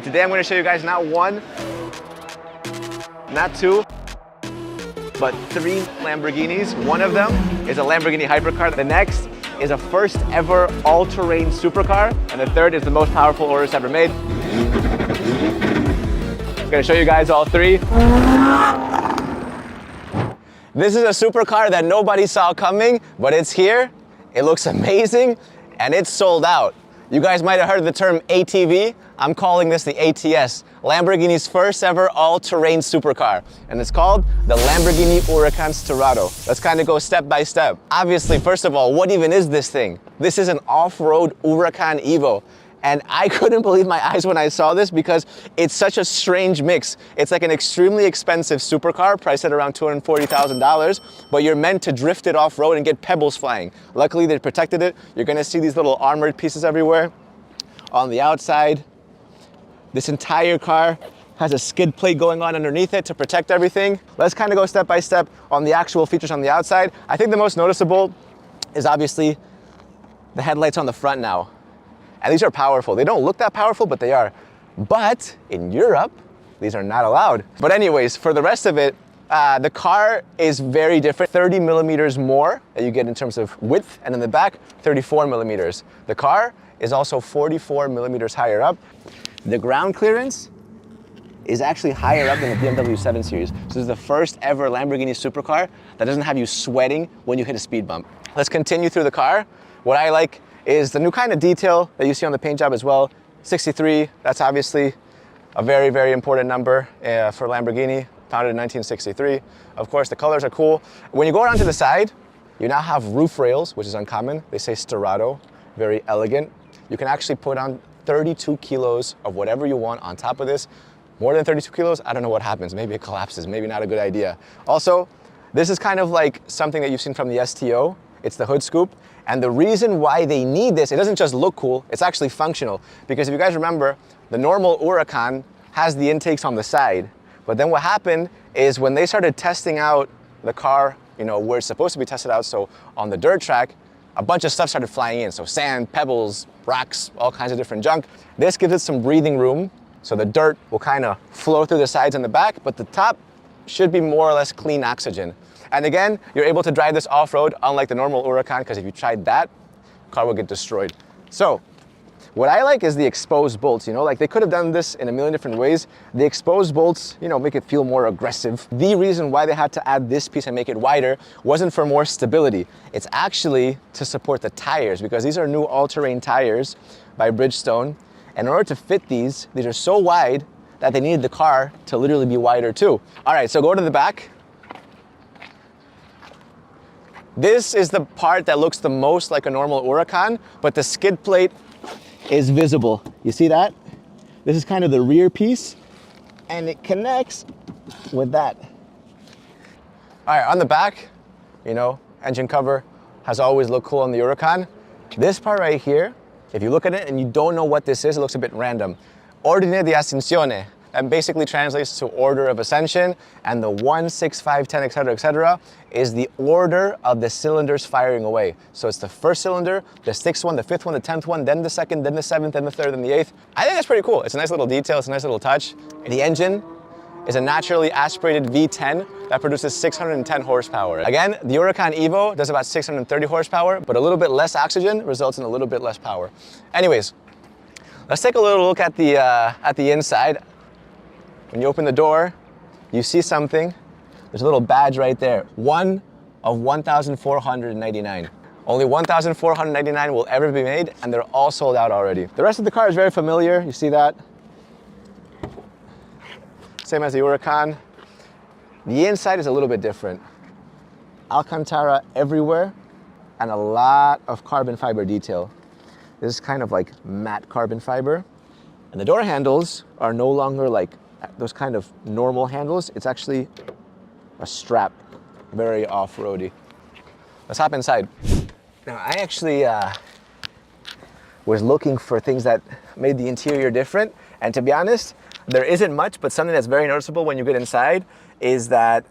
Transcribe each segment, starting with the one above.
Today I'm going to show you guys not one, not two, but 3 Lamborghinis. One of them is a Lamborghini hypercar. The next is a first ever all-terrain supercar. And the third is the most powerful Urus ever made. I'm going to show you guys all 3. This is a supercar that nobody saw coming, but it's here. It looks amazing, and it's sold out. You guys might have heard the term ATV. I'm calling this the ATS, Lamborghini's first ever all-terrain supercar. And it's called the Lamborghini Huracán Sterrato. Let's kind of go step by step. Obviously, first of all, what even is this thing? This is an off-road Huracán Evo. And I couldn't believe my eyes when I saw this because it's such a strange mix. It's like an extremely expensive supercar priced at around $240,000, but you're meant to drift it off-road and get pebbles flying. Luckily, they protected it. You're gonna see these little armored pieces everywhere. On the outside, this entire car has a skid plate going on underneath it to protect everything. Let's kind of go step by step on the actual features on the outside. I think the most noticeable is obviously the headlights on the front now. And these are powerful. They don't look that powerful, but they are. But in Europe, these are not allowed. But anyways, for the rest of it, the car is very different. 30 millimeters more that you get in terms of width, and in the back, 34 millimeters. The car is also 44 millimeters higher up. The ground clearance is actually higher up than the BMW 7 Series. So this is the first ever Lamborghini supercar that doesn't have you sweating when you hit a speed bump. Let's continue through the car. What I like is the new kind of detail that you see on the paint job as well. 63, that's obviously a very, very important number for Lamborghini, founded in 1963. Of course, the colors are cool. When you go around to the side, you now have roof rails, which is uncommon. They say Sterrato, very elegant. You can actually put on 32 kilos of whatever you want on top of this. More than 32 kilos, I don't know what happens. Maybe it collapses, maybe not a good idea. Also, this is kind of like something that you've seen from the STO. It's the hood scoop. And the reason why they need this, it doesn't just look cool, it's actually functional. Because if you guys remember, the normal Huracan has the intakes on the side. But then what happened is when they started testing out the car, where it's supposed to be tested out, so on the dirt track, a bunch of stuff started flying in. So sand, pebbles, rocks, all kinds of different junk. This gives it some breathing room. So the dirt will kind of flow through the sides and the back, but the top should be more or less clean oxygen. And again, you're able to drive this off-road, unlike the normal Huracan, because if you tried that, the car would get destroyed. So, what I like is the exposed bolts, like they could have done this in a million different ways. The exposed bolts, make it feel more aggressive. The reason why they had to add this piece and make it wider wasn't for more stability. It's actually to support the tires, because these are new all-terrain tires by Bridgestone. And in order to fit these are so wide that they needed the car to literally be wider too. All right, so go to the back. This is the part that looks the most like a normal Huracan, but the skid plate is visible. You see that? This is kind of the rear piece, and it connects with that. All right, on the back, engine cover has always looked cool on the Huracan. This part right here, if you look at it and you don't know what this is, it looks a bit random. Ordine di Ascensione. That basically translates to order of ascension, and the 1, 6, 5, 10, etc., is the order of the cylinders firing away. So it's the first cylinder, the 6th one, the 5th one, the 10th one, then the 2nd, then the 7th, then the 3rd, then the 8th. I think that's pretty cool. It's a nice little detail, it's a nice little touch. The engine is a naturally aspirated V10 that produces 610 horsepower. Again, the Huracan Evo does about 630 horsepower, but a little bit less oxygen results in a little bit less power. Anyways, let's take a little look at the inside. When you open the door, you see something. There's a little badge right there. 1 of 1,499. Only 1,499 will ever be made, and they're all sold out already. The rest of the car is very familiar. You see that? Same as the Huracan. The inside is a little bit different. Alcantara everywhere, and a lot of carbon fiber detail. This is kind of like matte carbon fiber. And the door handles are no longer like those kind of normal handles. It's actually a strap, very off-roady. Let's hop inside. Now, I actually was looking for things that made the interior different, and to be honest, there isn't much, but something that's very noticeable when you get inside is that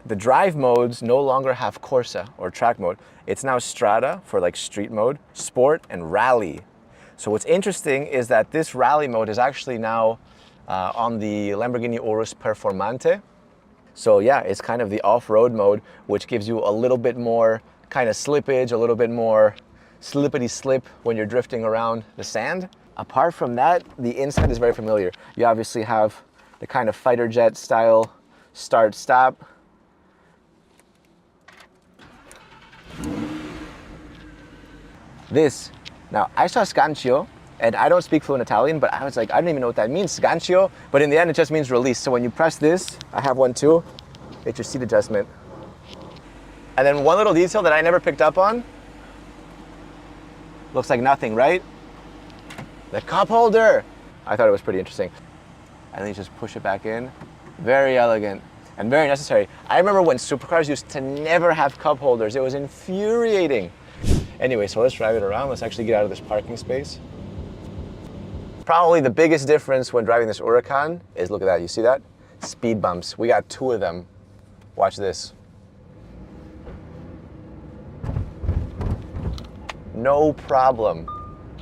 the drive modes no longer have Corsa or track mode. It's now Strada for like street mode, Sport, and Rally. So what's interesting is that this rally mode is actually now on the Lamborghini Urus Performante. So yeah, it's kind of the off-road mode, which gives you a little bit more kind of slippage, a little bit more slippity slip when you're drifting around the sand. Apart from that, the inside is very familiar. You obviously have the kind of fighter jet style start-stop. Now I saw sgancio, and I don't speak fluent Italian, but I was like, I don't even know what that means, sgancio, but in the end it just means release. So when you press this, I have one too, it's your seat adjustment. And then one little detail that I never picked up on, looks like nothing, right? The cup holder. I thought it was pretty interesting. And then you just push it back in. Very elegant and very necessary. I remember when supercars used to never have cup holders. It was infuriating. Anyway, so let's drive it around. Let's actually get out of this parking space. Probably the biggest difference when driving this Huracán is, look at that, you see that? Speed bumps. We got 2 of them. Watch this. No problem.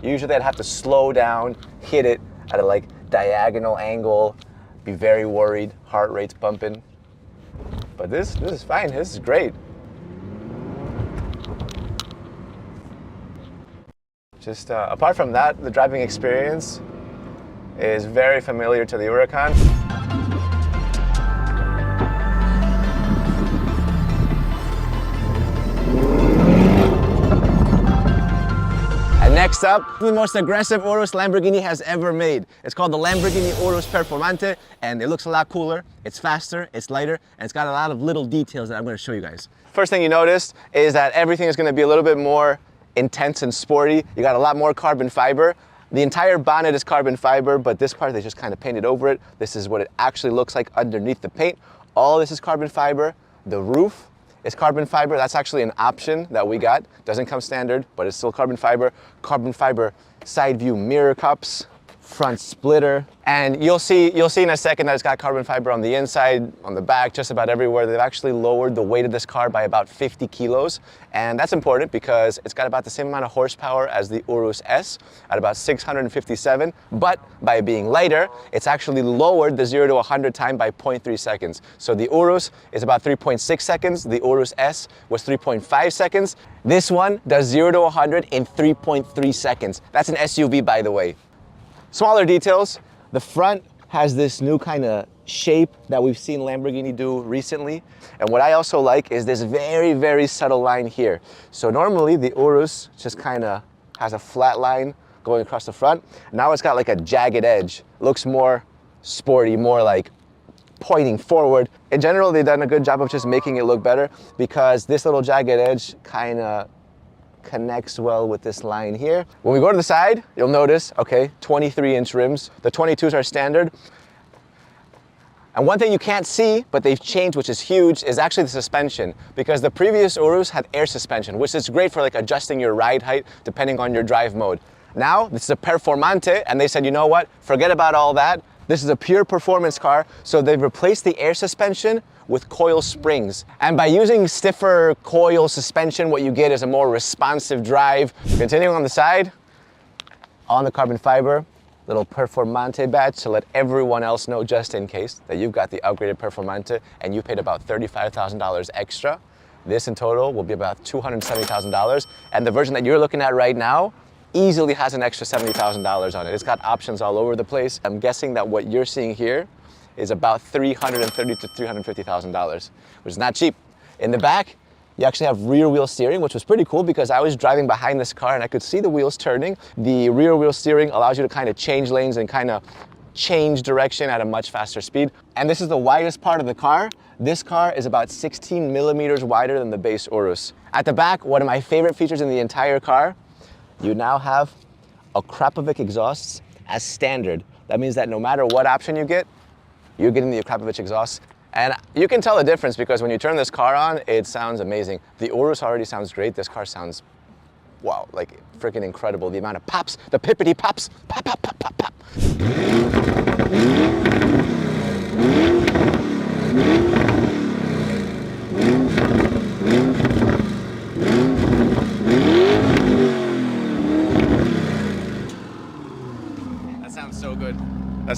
Usually I'd have to slow down, hit it at a like diagonal angle, be very worried, heart rate's bumping. But this is fine, this is great. Just apart from that, the driving experience is very familiar to the Huracán. And next up, the most aggressive Urus Lamborghini has ever made. It's called the Lamborghini Urus Performante, and it looks a lot cooler, it's faster, it's lighter, and it's got a lot of little details that I'm going to show you guys. First thing you notice is that everything is going to be a little bit more intense and sporty. You got a lot more carbon fiber. The entire bonnet is carbon fiber, but this part they just kind of painted over it. This is what it actually looks like underneath the paint. All this is carbon fiber. The roof is carbon fiber. That's actually an option that we got. Doesn't come standard, but it's still carbon fiber. Carbon fiber side view mirror cups, front splitter, and you'll see in a second that it's got carbon fiber on the inside, on the back, just about everywhere. They've actually lowered the weight of this car by about 50 kilos, and that's important because it's got about the same amount of horsepower as the Urus S at about 657, but by being lighter, it's actually lowered the 0 to 100 time by 0.3 seconds. So the Urus is about 3.6 seconds, the Urus S was 3.5 seconds. This one does 0 to 100 in 3.3 seconds. That's an SUV, by the way. Smaller details, the front has this new kind of shape that we've seen Lamborghini do recently. And what I also like is this very, very subtle line here. So normally the Urus just kind of has a flat line going across the front. Now it's got like a jagged edge. Looks more sporty, more like pointing forward. In general, they've done a good job of just making it look better because this little jagged edge kind of connects well with this line here. When we go to the side, you'll notice, okay, 23-inch rims. The 22s are standard. And one thing you can't see, but they've changed, which is huge, is actually the suspension. Because the previous Urus had air suspension, which is great for like adjusting your ride height depending on your drive mode. Now, this is a Performante, and they said, you know what, forget about all that. This is a pure performance car, so they've replaced the air suspension with coil springs. And by using stiffer coil suspension, what you get is a more responsive drive. Continuing on the side, on the carbon fiber, little Performante badge to let everyone else know, just in case, that you've got the upgraded Performante and you paid about $35,000 extra. This in total will be about $270,000. And the version that you're looking at right now easily has an extra $70,000 on it. It's got options all over the place. I'm guessing that what you're seeing here is about $330,000 to $350,000, which is not cheap. In the back, you actually have rear wheel steering, which was pretty cool because I was driving behind this car and I could see the wheels turning. The rear wheel steering allows you to kind of change lanes and kind of change direction at a much faster speed. And this is the widest part of the car. This car is about 16 millimeters wider than the base Urus. At the back, one of my favorite features in the entire car, you now have a Krapovic exhausts as standard. That means that no matter what option you get, you're getting the Krapovic exhaust. And you can tell the difference because when you turn this car on, it sounds amazing. The Urus already sounds great. This car sounds, wow, like freaking incredible. The amount of pops, the pippity pops, pop, pop, pop, pop, pop.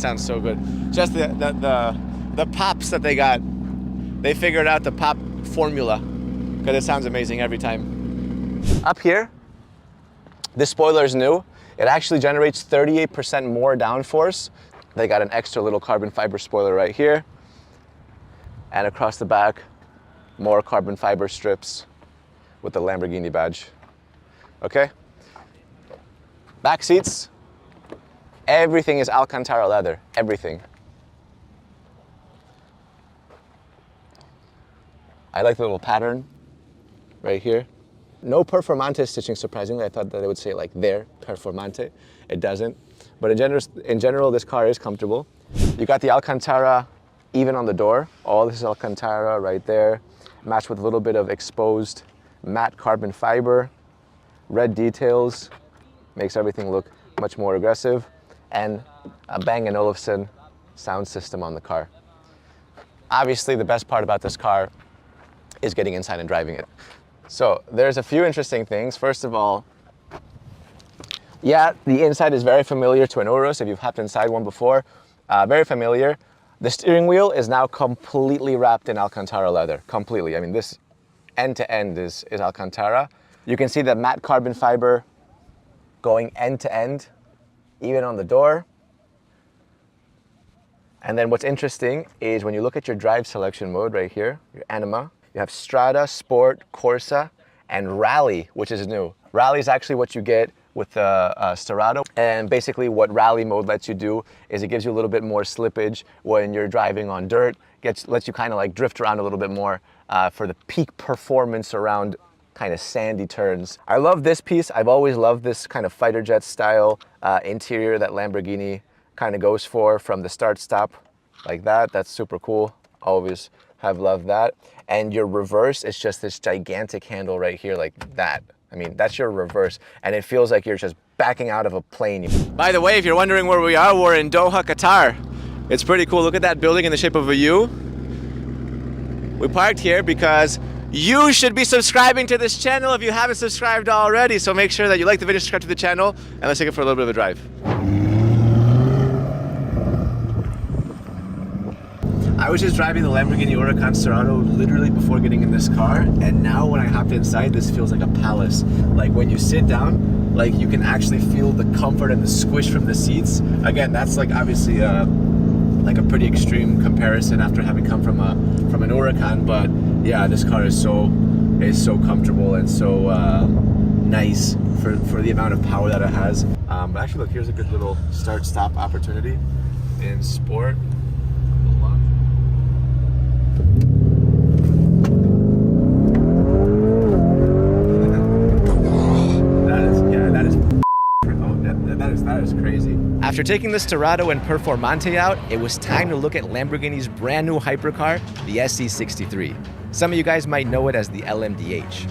sounds so good. Just the pops that they got. They figured out the pop formula because it sounds amazing every time. Up here, this spoiler is new. It actually generates 38% more downforce. They got an extra little carbon fiber spoiler right here. And across the back, more carbon fiber strips with the Lamborghini badge. Okay? Back seats, everything is Alcantara leather, everything. I like the little pattern right here. No Performante stitching, surprisingly. I thought that they would say like there, Performante. It doesn't. But in general, this car is comfortable. You got the Alcantara even on the door. All this is Alcantara right there, matched with a little bit of exposed matte carbon fiber. Red details, makes everything look much more aggressive. And a Bang & Olufsen sound system on the car. Obviously, the best part about this car is getting inside and driving it. So there's a few interesting things. First of all, yeah, the inside is very familiar to an Urus. If you've hopped inside one before, very familiar. The steering wheel is now completely wrapped in Alcantara leather, completely. I mean, this end to end is Alcantara. You can see the matte carbon fiber going end to end, even on the door. And then what's interesting is when you look at your drive selection mode right here, your Anima, you have Strada, Sport, Corsa, and Rally, which is new. Rally is actually what you get with the Sterrato. And basically what Rally mode lets you do is it gives you a little bit more slippage when you're driving on dirt, lets you kind of like drift around a little bit more for the peak performance around kind of sandy turns. I love this piece. I've always loved this kind of fighter jet style interior that Lamborghini kind of goes for from the start-stop like that. That's super cool. Always have loved that. And your reverse is just this gigantic handle right here like that. I mean, that's your reverse, and it feels like you're just backing out of a plane. By the way, if you're wondering where we are, we're in Doha, Qatar. It's pretty cool. Look at that building in the shape of a U. We parked here because you should be subscribing to this channel if you haven't subscribed already. So make sure that you like the video, subscribe to the channel, and let's take it for a little bit of a drive. I was just driving the Lamborghini Huracán Sterrato literally before getting in this car, and now when I hopped inside, this feels like a palace. Like when you sit down, like you can actually feel the comfort and the squish from the seats. Again, that's like obviously like a pretty extreme comparison after having come from an Huracan, but yeah, this car is so comfortable and so nice for the amount of power that it has. But actually, look, here's a good little start-stop opportunity in Sport. That is crazy. After taking the Sterrato and Performante out, it was time to look at Lamborghini's brand new hypercar, the SC63. Some of you guys might know it as the LMDh.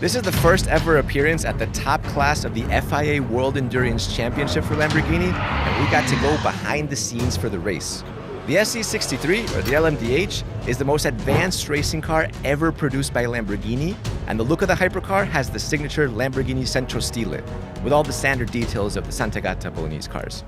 This is the first ever appearance at the top class of the FIA World Endurance Championship for Lamborghini, and we got to go behind the scenes for the race. The SC63, or the LMDh, is the most advanced racing car ever produced by Lamborghini, and the look of the hypercar has the signature Lamborghini Centro Stile, with all the standard details of the Sant'Agata Bolognese cars.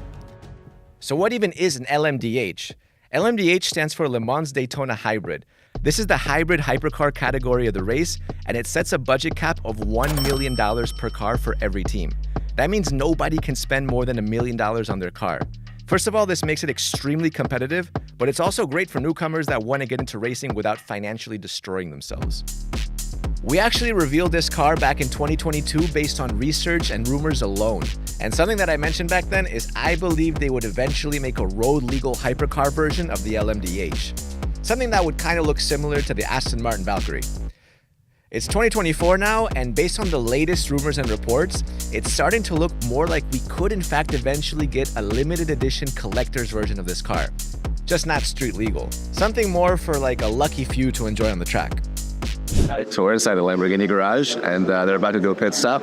So what even is an LMDh? LMDh stands for Le Mans Daytona Hybrid. This is the hybrid hypercar category of the race, and it sets a budget cap of $1 million per car for every team. That means nobody can spend more than $1 million on their car. First of all, this makes it extremely competitive, but it's also great for newcomers that want to get into racing without financially destroying themselves. We actually revealed this car back in 2022 based on research and rumors alone. And something that I mentioned back then is I believe they would eventually make a road-legal hypercar version of the LMDh. Something that would kind of look similar to the Aston Martin Valkyrie. It's 2024 now, and based on the latest rumors and reports, it's starting to look more like we could in fact eventually get a limited edition collector's version of this car. Just not street legal. Something more for like a lucky few to enjoy on the track. So we're inside the Lamborghini garage, and they're about to do a pit stop.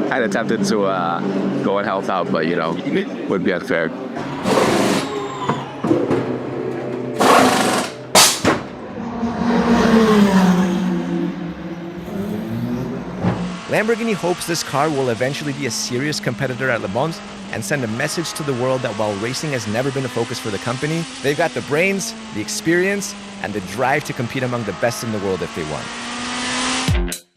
I had attempted to go and help out, but you know, would be unfair. Lamborghini hopes this car will eventually be a serious competitor at Le Mans and send a message to the world that while racing has never been a focus for the company, they've got the brains, the experience, and the drive to compete among the best in the world if they want.